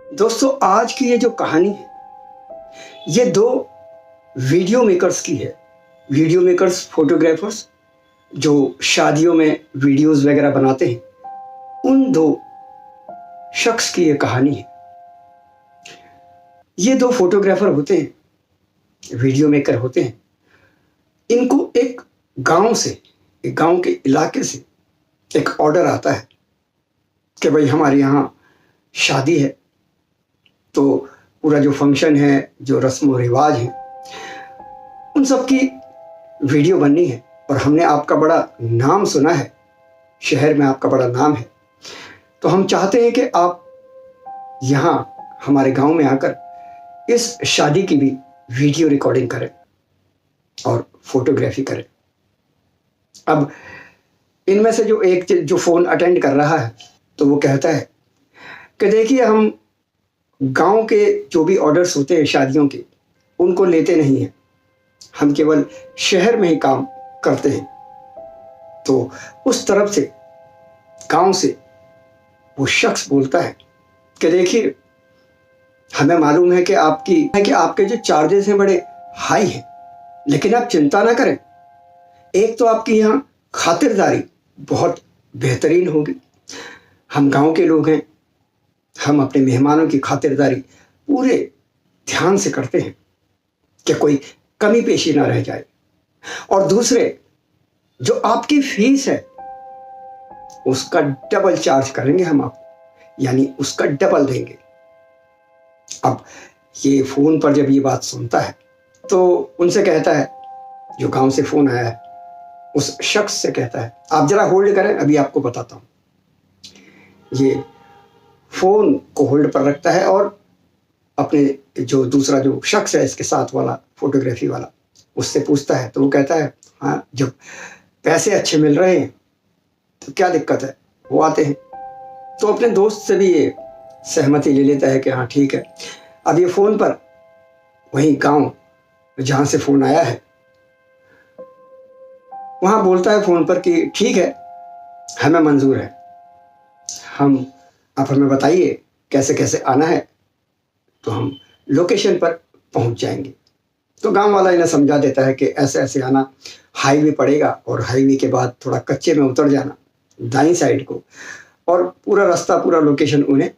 दोस्तों, आज की ये जो कहानी है, ये दो वीडियो मेकर्स की है। वीडियो मेकर्स, फोटोग्राफर्स जो शादियों में वीडियोस वगैरह बनाते हैं, उन दो शख्स की ये कहानी है। ये दो फोटोग्राफर होते हैं, वीडियो मेकर होते हैं। इनको एक गांव के इलाके से एक ऑर्डर आता है कि भाई हमारे यहाँ शादी है, तो पूरा जो फंक्शन है, जो रस्म व रिवाज हैं, उन सब की वीडियो बननी है। और हमने आपका बड़ा नाम सुना है, शहर में आपका बड़ा नाम है, तो हम चाहते हैं कि आप यहाँ हमारे गांव में आकर इस शादी की भी वीडियो रिकॉर्डिंग करें और फोटोग्राफी करें। अब इनमें से जो एक जो फ़ोन अटेंड कर रहा है, तो वो कहता है कि देखिए, हम गांव के जो भी ऑर्डर्स होते हैं शादियों के, उनको लेते नहीं हैं, हम केवल शहर में ही काम करते हैं। तो उस तरफ से, गांव से वो शख्स बोलता है कि देखिए, हमें मालूम है कि आपके जो चार्जेस हैं बड़े हाई हैं, लेकिन आप चिंता ना करें। एक तो आपकी यहाँ खातिरदारी बहुत बेहतरीन होगी। हम गांव के लोग हैं, हम अपने मेहमानों की खातिरदारी पूरे ध्यान से करते हैं कि कोई कमी पेशी ना रह जाए। और दूसरे, जो आपकी फीस है उसका डबल चार्ज करेंगे हम आपको, यानी उसका डबल देंगे। अब ये फोन पर जब ये बात सुनता है, तो उनसे कहता है, जो गांव से फोन आया है उस शख्स से कहता है, आप जरा होल्ड करें, अभी आपको बताता हूं। ये फोन को होल्ड पर रखता है और अपने जो दूसरा जो शख्स है इसके साथ वाला, फोटोग्राफी वाला, उससे पूछता है। तो वो कहता है, हाँ, जब पैसे अच्छे मिल रहे हैं तो क्या दिक्कत है, वो आते हैं। तो अपने दोस्त से भी ये सहमति ले लेता है कि हाँ ठीक है। अब ये फ़ोन पर वही गांव जहाँ से फ़ोन आया है, वहाँ बोलता है फ़ोन पर कि ठीक है, हमें मंजूर है, आप हमें बताइए कैसे कैसे आना है, तो हम लोकेशन पर पहुँच जाएंगे। तो गांव वाला इन्हें समझा देता है कि ऐसे ऐसे आना, हाईवे पड़ेगा और हाईवे के बाद थोड़ा कच्चे में उतर जाना दाईं साइड को, और पूरा रास्ता, पूरा लोकेशन उन्हें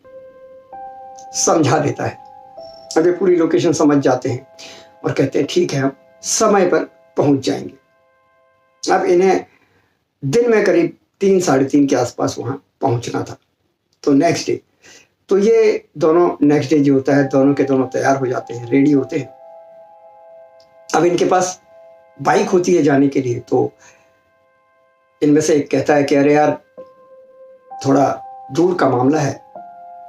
समझा देता है। अब ये पूरी लोकेशन समझ जाते हैं और कहते हैं ठीक है, हम समय पर पहुंच जाएंगे। अब इन्हें दिन में करीब 3, साढ़े 3 के आसपास वहां पहुंचना था। तो नेक्स्ट डे, तो ये दोनों नेक्स्ट डे जो होता है, दोनों के दोनों तैयार हो जाते हैं, रेडी होते हैं। अब इनके पास बाइक होती है जाने के लिए। तो इनमें से एक कहता है कि अरे यार, थोड़ा दूर का मामला है,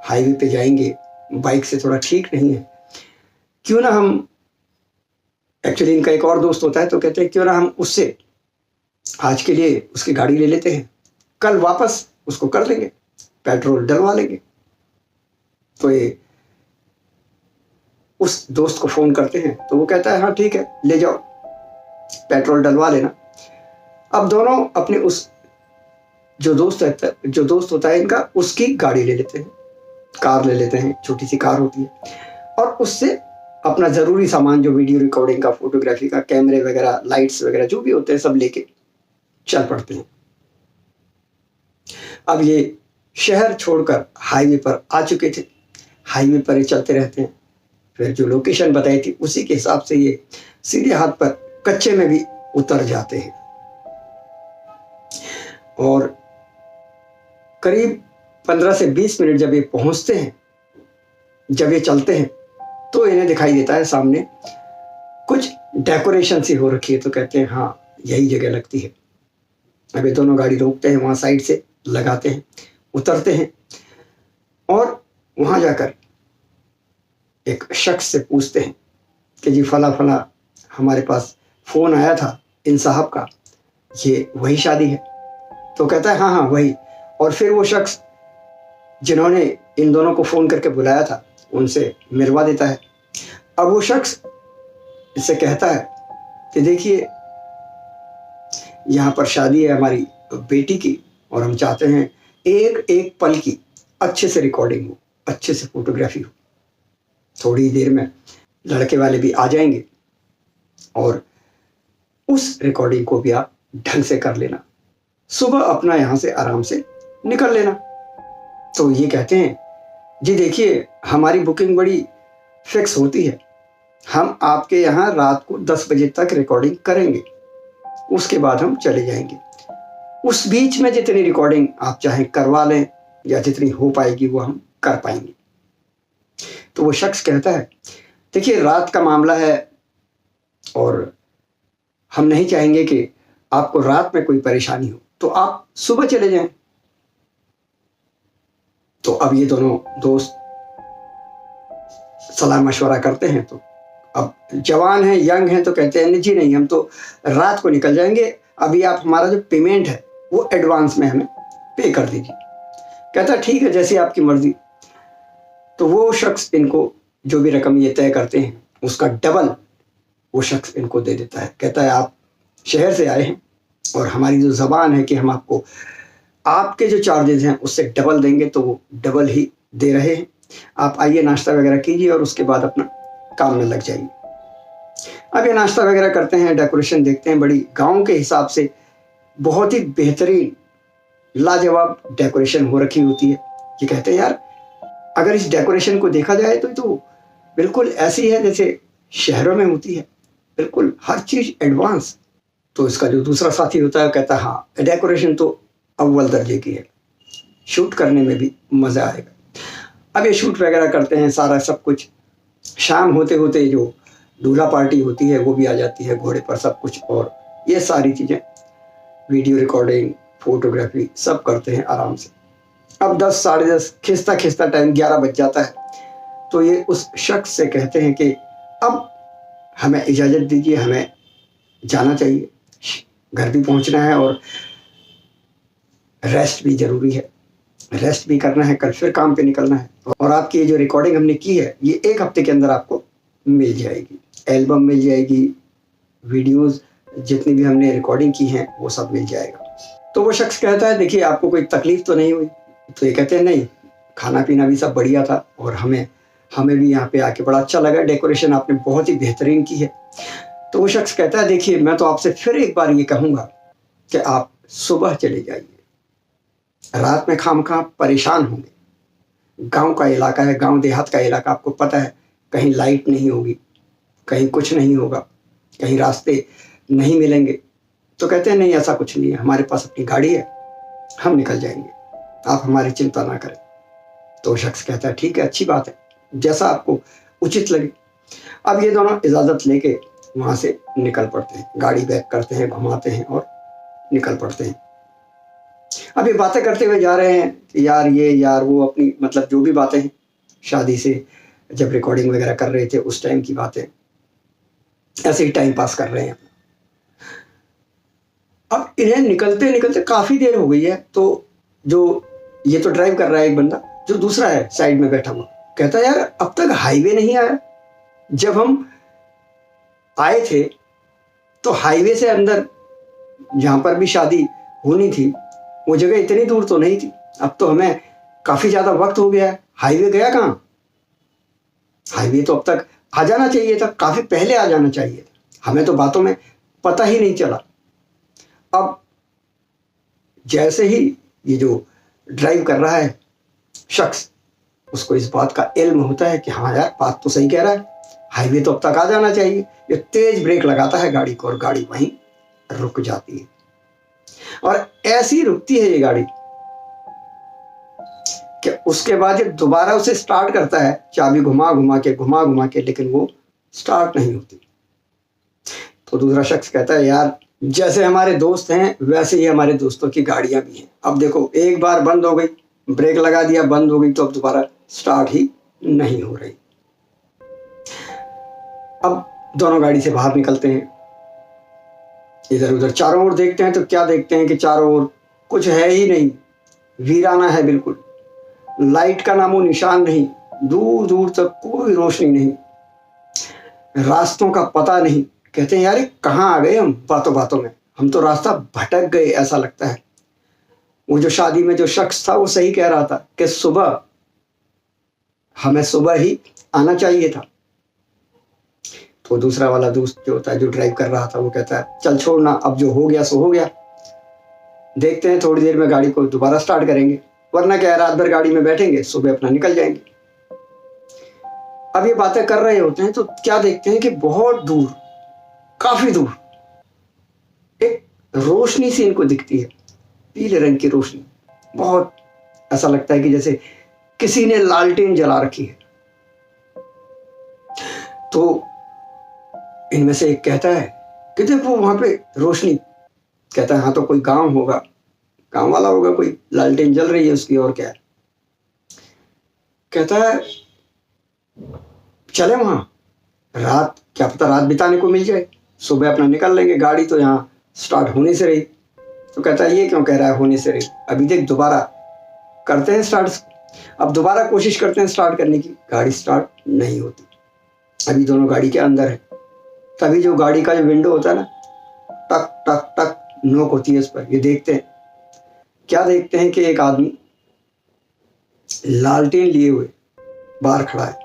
हाईवे पे जाएंगे, बाइक से थोड़ा ठीक नहीं है, क्यों ना हम, एक्चुअली इनका एक और दोस्त होता है, तो कहते हैं क्यों ना हम उससे आज के लिए उसकी गाड़ी ले लेते हैं, कल वापस उसको कर लेंगे, पेट्रोल डलवा लेंगे। तो ये उस दोस्त को फ़ोन करते हैं, तो वो कहता है हाँ ठीक है, ले जाओ, पेट्रोल डलवा लेना। अब दोनों अपने उस जो दोस्त होता है इनका, उसकी गाड़ी ले लेते हैं, कार ले लेते हैं, छोटी सी कार होती है, और उससे अपना ज़रूरी सामान, जो वीडियो रिकॉर्डिंग का, फोटोग्राफी का, कैमरे वगैरह, लाइट्स वगैरह जो भी होते हैं, सब लेके चल पड़ते हैं। अब ये शहर छोड़कर हाईवे पर आ चुके थे, हाईवे पर ही चलते रहते हैं। फिर जो लोकेशन बताई थी उसी के हिसाब से ये सीधे हाथ पर कच्चे में भी उतर जाते हैं। और करीब 15 से 20 मिनट जब ये पहुंचते हैं, जब ये चलते हैं, तो इन्हें दिखाई देता है सामने कुछ डेकोरेशन सी हो रखी है। तो कहते हैं हाँ, यही जगह लगती है। अब ये दोनों गाड़ी रोकते हैं, वहाँ साइड से लगाते हैं, उतरते हैं, और वहाँ जाकर एक शख्स से पूछते हैं कि जी फला फला, हमारे पास फ़ोन आया था इन साहब का, ये वही शादी है? तो कहता है हाँ हाँ वही। और फिर वो शख्स जिन्होंने इन दोनों को फ़ोन करके बुलाया था, उनसे मिलवा देता है। अब वो शख्स इससे कहता है कि देखिए, यहाँ पर शादी है हमारी बेटी की, और हम चाहते हैं एक एक पल की अच्छे से रिकॉर्डिंग हो, अच्छे से फोटोग्राफी हो। थोड़ी देर में लड़के वाले भी आ जाएंगे और उस रिकॉर्डिंग को भी आप ढंग से कर लेना। सुबह अपना यहाँ से आराम से निकल लेना। तो ये कहते हैं, जी देखिए हमारी बुकिंग बड़ी फिक्स होती है, हम आपके यहाँ रात को 10 बजे तक रिकॉर्डिंग करेंगे, उसके बाद हम चले जाएंगे। उस बीच में जितनी रिकॉर्डिंग आप चाहें करवा लें या जितनी हो पाएगी वो हम कर पाएंगे। तो वो शख्स कहता है, देखिए रात का मामला है और हम नहीं चाहेंगे कि आपको रात में कोई परेशानी हो, तो आप सुबह चले जाएं। तो अब ये दोनों दोस्त सलाह मशवरा करते हैं। तो अब जवान हैं, यंग हैं, तो कहते हैं जी नहीं, हम तो रात को निकल जाएंगे, अभी आप हमारा जो पेमेंट है वो एडवांस में हमें पे कर दीजिए। कहता है ठीक है, जैसी आपकी मर्जी। तो वो शख्स इनको जो भी रकम ये तय करते हैं उसका डबल वो शख्स इनको दे देता है। कहता है आप शहर से आए हैं और हमारी जो ज़बान है कि हम आपको आपके जो चार्जेस हैं उससे डबल देंगे, तो वो डबल ही दे रहे हैं। आप आइए नाश्ता वगैरह कीजिए और उसके बाद अपना काम में लग जाइए। अब ये नाश्ता वगैरह करते हैं, डेकोरेशन देखते हैं, बड़ी गांव के हिसाब से बहुत ही बेहतरीन लाजवाब डेकोरेशन हो रखी होती है। ये कहते हैं यार अगर इस डेकोरेशन को देखा जाए तो बिल्कुल ऐसी है जैसे शहरों में होती है, बिल्कुल हर चीज़ एडवांस। तो इसका जो दूसरा साथी होता है कहता है हाँ डेकोरेशन तो अव्वल दर्जे की है, शूट करने में भी मज़ा आएगा। अब ये शूट वगैरह करते हैं सारा सब कुछ। शाम होते होते जो दूल्हा पार्टी होती है वो भी आ जाती है घोड़े पर, सब कुछ, और ये सारी चीज़ें वीडियो रिकॉर्डिंग फोटोग्राफी सब करते हैं आराम से। अब 10 साढ़े 10 खिंचता खिंचता टाइम 11 बज जाता है। तो ये उस शख्स से कहते हैं कि अब हमें इजाज़त दीजिए, हमें जाना चाहिए, घर भी पहुंचना है और रेस्ट भी ज़रूरी है, रेस्ट भी करना है, कल फिर काम पे निकलना है। और आपकी ये जो रिकॉर्डिंग हमने की है ये 1 हफ्ते के अंदर आपको मिल जाएगी, एल्बम मिल जाएगी, वीडियोज़ जितनी भी हमने रिकॉर्डिंग की हैं वो सब मिल जाएगा। तो वो शख्स कहता है देखिए आपको कोई तकलीफ़ तो नहीं हुई? तो ये कहते हैं नहीं, खाना पीना भी सब बढ़िया था और हमें भी यहाँ पे आके बड़ा अच्छा लगा, डेकोरेशन आपने बहुत ही बेहतरीन की है। तो वो शख्स कहता है देखिए मैं तो आपसे फिर एक बार ये कहूँगा कि आप सुबह चले जाइए, रात में खामखा परेशान होंगे। गांव का इलाका है, गांव देहात का इलाका, आपको पता है कहीं लाइट नहीं होगी, कहीं कुछ नहीं होगा, कहीं रास्ते नहीं मिलेंगे। तो कहते हैं नहीं ऐसा कुछ नहीं है, हमारे पास अपनी गाड़ी है, हम निकल जाएंगे, आप हमारी चिंता ना करें। तो शख्स कहता है ठीक है, अच्छी बात है, जैसा आपको उचित लगे। अब ये दोनों इजाज़त लेके वहाँ से निकल पड़ते हैं, गाड़ी बैक करते हैं, घुमाते हैं और निकल पड़ते हैं। अब ये बातें करते हुए जा रहे हैं कि यार ये यार वो, अपनी मतलब जो भी बातें हैं शादी से जब रिकॉर्डिंग वगैरह कर रहे थे उस टाइम की बातें, ऐसे ही टाइम पास कर रहे हैं। अब इन्हें निकलते निकलते काफ़ी देर हो गई है। तो जो ये तो ड्राइव कर रहा है एक बंदा, जो दूसरा है साइड में बैठा हुआ, कहता है यार अब तक हाईवे नहीं आया। जब हम आए थे तो हाईवे से अंदर जहाँ पर भी शादी होनी थी वो जगह इतनी दूर तो नहीं थी, अब तो हमें काफ़ी ज़्यादा वक्त हो गया है, हाईवे गया कहाँ? हाईवे तो अब तक आ जाना चाहिए था, काफ़ी पहले आ जाना चाहिए था, हमें तो बातों में पता ही नहीं चला। अब जैसे ही ये जो ड्राइव कर रहा है शख्स, उसको इस बात का इल्म होता है कि हाँ यार बात तो सही कह रहा है, हाईवे तो अब तक आ जाना चाहिए। ये तेज ब्रेक लगाता है गाड़ी को और गाड़ी वहीं रुक जाती है। और ऐसी रुकती है ये गाड़ी कि उसके बाद जब दोबारा उसे स्टार्ट करता है, चाबी घुमा घुमा के, लेकिन वो स्टार्ट नहीं होती। तो दूसरा शख्स कहता है यार जैसे हमारे दोस्त हैं वैसे ही हमारे दोस्तों की गाड़ियां भी हैं, अब देखो एक बार बंद हो गई, ब्रेक लगा दिया, बंद हो गई, तो अब दोबारा स्टार्ट ही नहीं हो रही। अब दोनों गाड़ी से बाहर निकलते हैं, इधर उधर चारों ओर देखते हैं तो क्या देखते हैं कि चारों ओर कुछ है ही नहीं, वीराना है बिल्कुल, लाइट का नामो निशान नहीं, दूर दूर तक कोई रोशनी नहीं, रास्तों का पता नहीं। कहते हैं यार कहाँ आ गए हम, बातों बातों में हम तो रास्ता भटक गए ऐसा लगता है। वो जो शादी में जो शख्स था वो सही कह रहा था कि सुबह हमें सुबह ही आना चाहिए था। तो दूसरा वाला दोस्त जो होता है, जो ड्राइव कर रहा था, वो कहता है चल छोड़ना, अब जो हो गया सो हो गया, देखते हैं थोड़ी देर में गाड़ी को दोबारा स्टार्ट करेंगे, वरना क्या है रात भर गाड़ी में बैठेंगे, सुबह अपना निकल जाएंगे। अब ये बातें कर रहे होते हैं तो क्या देखते हैं कि बहुत दूर, काफी दूर एक रोशनी सी इनको दिखती है, पीले रंग की रोशनी। बहुत ऐसा लगता है कि जैसे किसी ने लालटेन जला रखी है। तो इनमें से एक कहता है कि देखो वहां पे रोशनी। कहता है हाँ तो कोई गांव होगा, गांव वाला होगा, कोई लालटेन जल रही है उसकी, और क्या है। कहता है चले वहां, रात क्या पता रात बिताने को मिल जाए, सुबह अपना निकल लेंगे, गाड़ी तो यहाँ स्टार्ट होने से रही। तो कहता है ये क्यों कह रहा है होने से रही, अभी देख दोबारा करते हैं स्टार्ट। अब दोबारा कोशिश करते हैं स्टार्ट करने की, गाड़ी स्टार्ट नहीं होती। अभी दोनों गाड़ी के अंदर है। तभी जो गाड़ी का जो विंडो होता है ना, टक टक टक नोक होती है उस पर। ये देखते हैं, क्या देखते हैं कि एक आदमी लालटेन लिए हुए बाहर खड़ा है।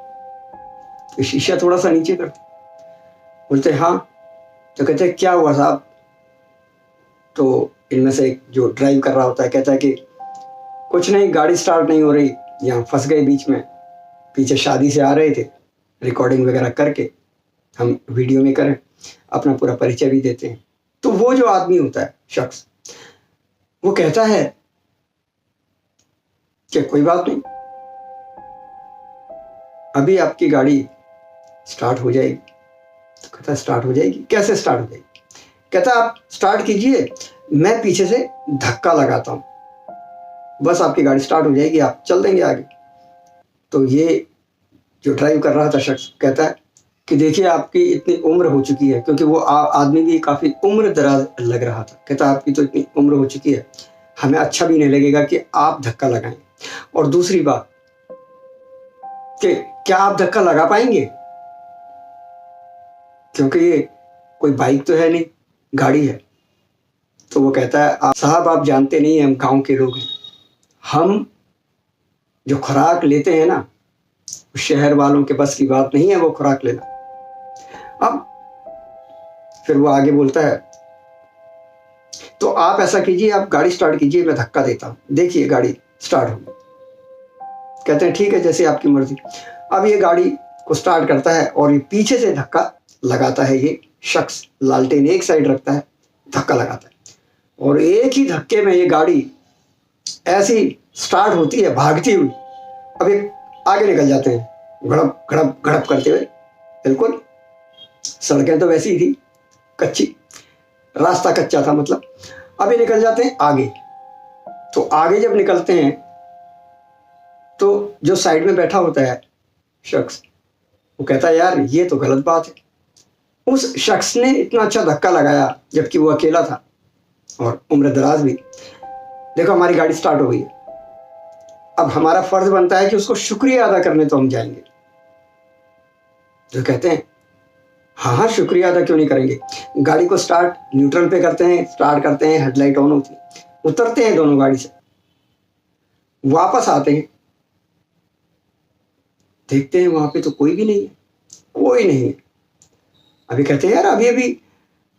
तो शीशा थोड़ा सा नीचे करते, बोलते हाँ। तो कहते हैं क्या हुआ साहब। तो इनमें से एक जो ड्राइव कर रहा होता है कहता है कि कुछ नहीं, गाड़ी स्टार्ट नहीं हो रही, यहाँ फंस गए बीच में, पीछे शादी से आ रहे थे, रिकॉर्डिंग वगैरह करके हम वीडियो में करें, अपना पूरा परिचय भी देते हैं। तो वो जो आदमी होता है, शख्स, वो कहता है कि कोई बात नहीं, अभी आपकी गाड़ी स्टार्ट हो जाएगी। तो कहता है स्टार्ट हो जाएगी, कैसे स्टार्ट हो जाएगी। कहता है आप स्टार्ट कीजिए, मैं पीछे से धक्का लगाता हूं, बस आपकी गाड़ी स्टार्ट हो जाएगी, आप चल देंगे आगे। तो ये जो ड्राइव कर रहा था शख्स कहता है कि देखिए आपकी इतनी उम्र हो चुकी है, क्योंकि वो आदमी भी काफ़ी उम्र दराज लग रहा था। कहता आपकी तो इतनी उम्र हो चुकी है, हमें अच्छा भी नहीं लगेगा कि आप धक्का लगाएं। और दूसरी बात कि क्या आप धक्का लगा पाएंगे, क्योंकि ये कोई बाइक तो है नहीं, गाड़ी है। तो वो कहता है साहब आप जानते नहीं, हम गांव के लोग हैं, हम जो खुराक लेते हैं ना, शहर वालों के बस की बात नहीं है वो खुराक लेना। अब फिर वो आगे बोलता है तो आप ऐसा कीजिए, आप गाड़ी स्टार्ट कीजिए, मैं धक्का देता हूं, देखिए गाड़ी स्टार्ट होगी। कहते हैं ठीक है, जैसे आपकी मर्जी। अब ये गाड़ी को स्टार्ट करता है और ये पीछे से धक्का लगाता है। ये शख्स लालटेन एक साइड रखता है, धक्का लगाता है, और एक ही धक्के में ये गाड़ी ऐसी स्टार्ट होती है भागती हुई। अब ये आगे निकल जाते हैं, गड़प गड़प गड़प करते हुए। बिल्कुल सड़कें तो वैसी ही थी, कच्ची, रास्ता कच्चा था मतलब। अब ये निकल जाते हैं आगे। तो आगे जब निकलते हैं तो जो साइड में बैठा होता है शख्स, वो कहता है यार ये तो गलत बात है, उस शख्स ने इतना अच्छा धक्का लगाया जबकि वो अकेला था और उम्र दराज भी। देखो हमारी गाड़ी स्टार्ट हो गई है, अब हमारा फर्ज बनता है कि उसको शुक्रिया अदा करने तो हम जाएंगे। जो कहते हैं हाँ हाँ शुक्रिया अदा क्यों नहीं करेंगे। गाड़ी को स्टार्ट न्यूट्रल पे करते हैं, स्टार्ट करते हैं, हेडलाइट ऑन होती है, उतरते हैं दोनों गाड़ी से, वापस आते हैं, देखते हैं वहां पे तो कोई भी नहीं है, कोई नहीं है। अभी कहते हैं यार अभी अभी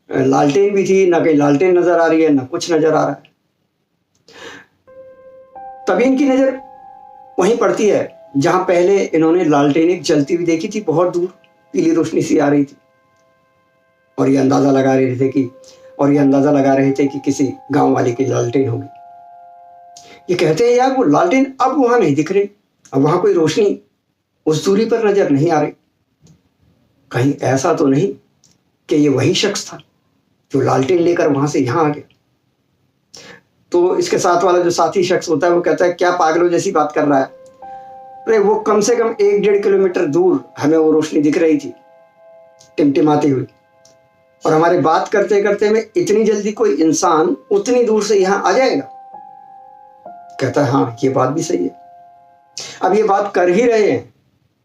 लालटेन भी थी, ना कहीं लालटेन नजर आ रही है, ना कुछ नजर आ रहा है। तभी इनकी नजर वहीं पड़ती है जहां पहले इन्होंने लालटेन एक जलती हुई देखी थी, बहुत दूर पीली रोशनी सी आ रही थी। और ये अंदाजा लगा रहे थे कि किसी गांव वाले की लालटेन होगी। ये कहते हैं यार वो लालटेन अब वहां नहीं दिख रही, अब वहां कोई रोशनी उस दूरी पर नजर नहीं आ रही। कहीं ऐसा तो नहीं कि ये वही शख्स था जो लालटेन लेकर वहां से यहां आ गया। तो इसके साथ वाला जो साथी शख्स होता है वो कहता है क्या पागलों जैसी बात कर रहा है, अरे वो कम से कम 1-1.5 किलोमीटर दूर हमें वो रोशनी दिख रही थी टिमटिमाती हुई, और हमारे बात करते करते में इतनी जल्दी कोई इंसान उतनी दूर से यहां आ जाएगा। कहता है हाँ ये बात भी सही है। अब ये बात कर ही रहे हैं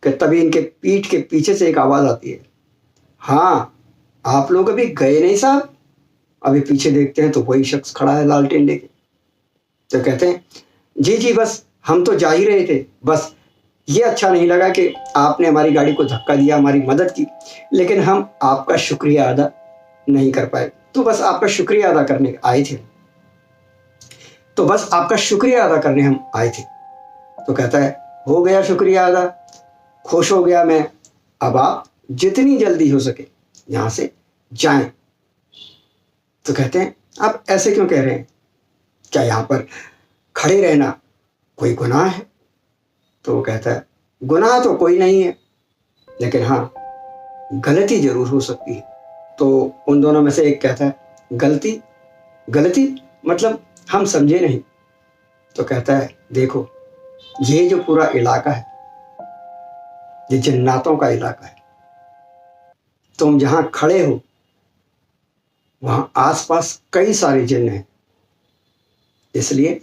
कि तभी इनके पीठ के पीछे से एक आवाज आती है, हाँ आप लोग अभी गए नहीं साहब। अभी पीछे देखते हैं तो वही शख्स खड़ा है लालटेन लेके। तो कहते हैं जी जी बस हम तो जा ही रहे थे, बस ये अच्छा नहीं लगा कि आपने हमारी गाड़ी को धक्का दिया, हमारी मदद की, लेकिन हम आपका शुक्रिया अदा नहीं कर पाए। तो बस आपका शुक्रिया अदा करने आए थे, तो बस आपका शुक्रिया अदा करने हम आए थे। तो कहता है हो गया शुक्रिया अदा, खुश हो गया मैं, अब आप जितनी जल्दी हो सके यहाँ से जाएं। तो कहते हैं आप ऐसे क्यों कह रहे हैं, क्या यहाँ पर खड़े रहना कोई गुनाह है? तो वो कहता है गुनाह तो कोई नहीं है, लेकिन हाँ गलती जरूर हो सकती है। तो उन दोनों में से एक कहता है गलती? गलती मतलब हम समझे नहीं। तो कहता है देखो, ये जो पूरा इलाका है ये जन्नातों का इलाका है। तुम जहां खड़े हो वहां आसपास कई सारे जिन्न हैं, इसलिए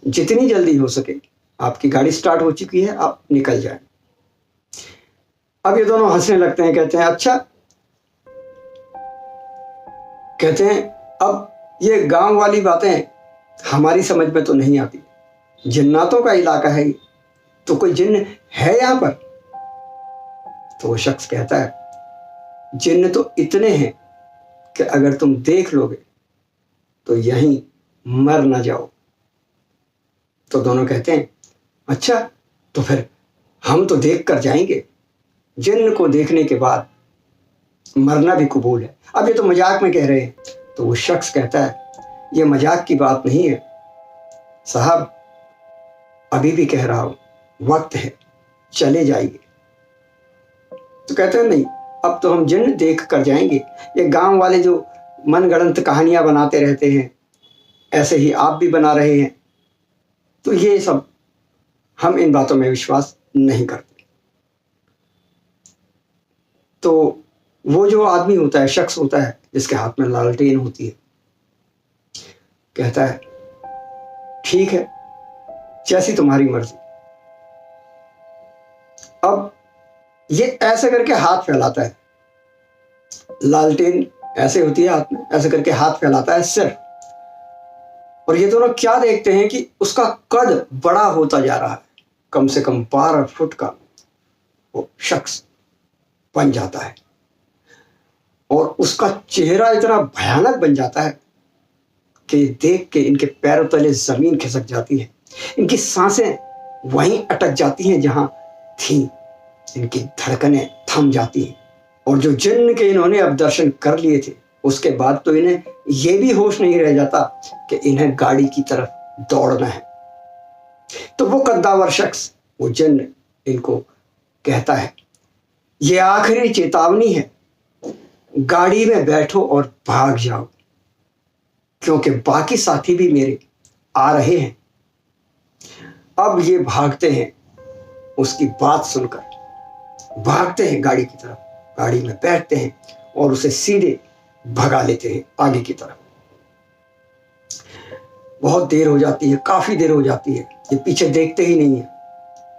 जितनी जल्दी हो सके, आपकी गाड़ी स्टार्ट हो चुकी है, आप निकल जाएं। अब ये दोनों हंसने लगते हैं, कहते हैं अच्छा, कहते हैं अब ये गांव वाली बातें हमारी समझ में तो नहीं आती, जिन्नातों का इलाका है ये, तो कोई जिन्न है यहां पर? तो वो शख्स कहता है जिन्न तो इतने हैं कि अगर तुम देख लोगे तो यहीं मर ना जाओ। तो दोनों कहते हैं अच्छा, तो फिर हम तो देख कर जाएंगे, जिन्न को देखने के बाद मरना भी कबूल है। अब ये तो मजाक में कह रहे हैं। तो वो शख्स कहता है ये मजाक की बात नहीं है साहब, अभी भी कह रहा हूं, वक्त है, चले जाइए। तो कहते हैं नहीं, अब तो हम जिन्न देख कर जाएंगे। ये गांव वाले जो मनगढ़ंत कहानियां बनाते रहते हैं, ऐसे ही आप भी बना रहे हैं, तो ये सब हम इन बातों में विश्वास नहीं करते। तो वो जो आदमी होता है, शख्स होता है जिसके हाथ में लालटेन होती है, कहता है ठीक है, जैसी तुम्हारी मर्जी। अब ये ऐसे करके हाथ फैलाता है, लालटेन ऐसे होती है हाथ में, ऐसे करके हाथ फैलाता है सिर्फ। और ये दोनों क्या देखते हैं कि उसका कद बड़ा होता जा रहा है, कम से कम 12 फुट का वो शख्स बन जाता है, और उसका चेहरा इतना भयानक बन जाता है कि देख के इनके पैरों तले जमीन खिसक जाती है, इनकी सांसें वहीं अटक जाती हैं जहां थी, इनकी धड़कनें थम जाती हैं। और जो जिन्न के इन्होंने अब दर्शन कर लिए थे, उसके बाद तो इन्हें ये भी होश नहीं रह जाता कि इन्हें गाड़ी की तरफ दौड़ना है। तो वो कद्दावर शख्स, वो जिन्न, इनको कहता है ये आखिरी चेतावनी है, गाड़ी में बैठो और भाग जाओ, क्योंकि बाकी साथी भी मेरे आ रहे हैं। अब ये भागते हैं, उसकी बात सुनकर भागते हैं गाड़ी की तरफ, गाड़ी में बैठते हैं और उसे सीधे भगा लेते हैं आगे की तरफ। बहुत देर हो जाती है, काफी देर हो जाती है, ये पीछे देखते ही नहीं है।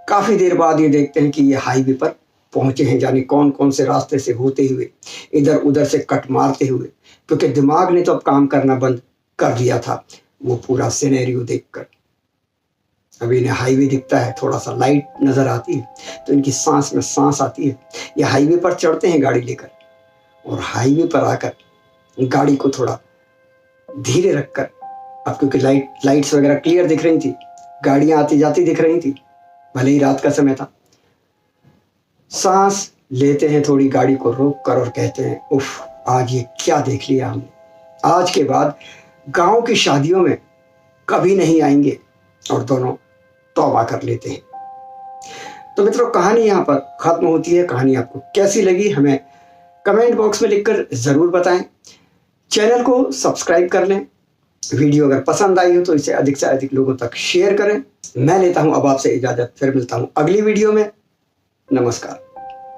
काफी देर बाद ये देखते हैं कि ये हाईवे पर पहुंचे हैं, जाने कौन कौन से रास्ते से होते हुए, इधर उधर से कट मारते हुए, क्योंकि दिमाग ने तो अब काम करना बंद कर दिया था वो पूरा सिनेरियो देखकर। अभी इन्हें हाईवे दिखता है, थोड़ा सा लाइट नजर आती है, तो इनकी सांस में सांस आती है। ये हाईवे पर चढ़ते हैं गाड़ी लेकर, और हाईवे पर आकर गाड़ी को थोड़ा धीरे रखकर, अब क्योंकि लाइट्स वगैरह क्लियर दिख रही थी, गाड़ियां आती जाती दिख रही थी, भले ही रात का समय था, सांस लेते हैं थोड़ी गाड़ी को रोक कर और कहते हैं उफ, आज ये क्या देख लिया हमने, आज के बाद गांव की शादियों में कभी नहीं आएंगे। और दोनों तौबा कर लेते हैं। तो मित्रों, कहानी यहाँ पर खत्म होती है। कहानी आपको कैसी लगी हमें कमेंट बॉक्स में लिखकर जरूर बताएं। चैनल को सब्सक्राइब कर लें। वीडियो अगर पसंद आई हो तो इसे अधिक से अधिक लोगों तक शेयर करें। मैं लेता हूं अब आपसे इजाजत, फिर मिलता हूं अगली वीडियो में। नमस्कार।